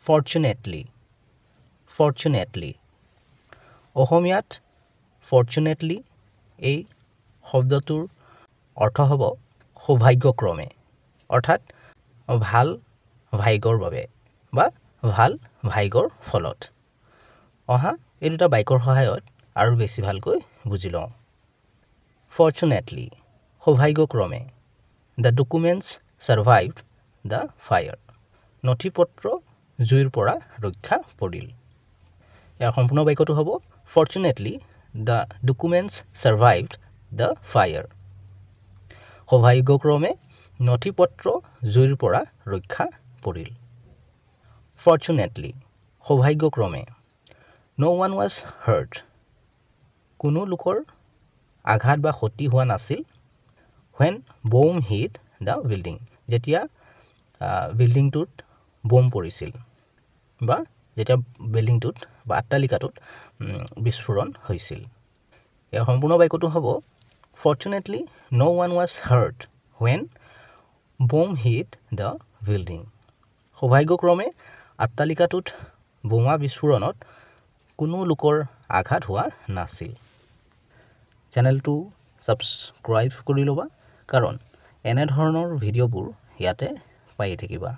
fortunately fortunately অসমীয়াত fortunately এই শব্দটোৰ অৰ্থ হ'ব সৌভাগ্যক্ৰমে অৰ্থাৎ ভাল ভাগ্যৰ বাবে বা ভাল ভাগ্যৰ ফলত অহা এই দুটা বাক্যৰ সহায়ত আৰু বেছি ভালকৈ বুজি লওঁ fortunately সৌভাগ্যক্ৰমে the documents survived the fire নথিপত্ৰ জুইৰ পৰা ৰক্ষা পৰিল ইয়াৰ সম্পূৰ্ণ বাক্যটো হ'ব fortunately the documents survived the fire সৌভাগ্যক্ৰমে নথিপত্ৰ জুইৰ পৰা ৰক্ষা পৰিল fortunately সৌভাগ্যক্ৰমে no one was hurt কোনো লোকৰ আঘাত বা ক্ষতি হোৱা নাছিল when bomb hit the building যেতিয়া বিল্ডিংটোত বম পৰিছিল বা যেতিয়া বিল্ডিংটোত বা অট্টালিকাটোত বিস্ফোৰণ হৈছিল ইয়াৰ সম্পূৰ্ণ বাক্যটো হ'ব fortunately no one was hurt when bomb hit the building সৌভাগ্যক্ৰমে অট্টালিকাটোত বোমা বিস্ফোৰণত কোনো লোকৰ আঘাত হোৱা নাছিল চেনেলটো সাবস্ক্ৰাইব কৰি ল'বা কাৰণ এনে ধৰণৰ ভিডিঅ'বোৰ ইয়াতে পাই থাকিবা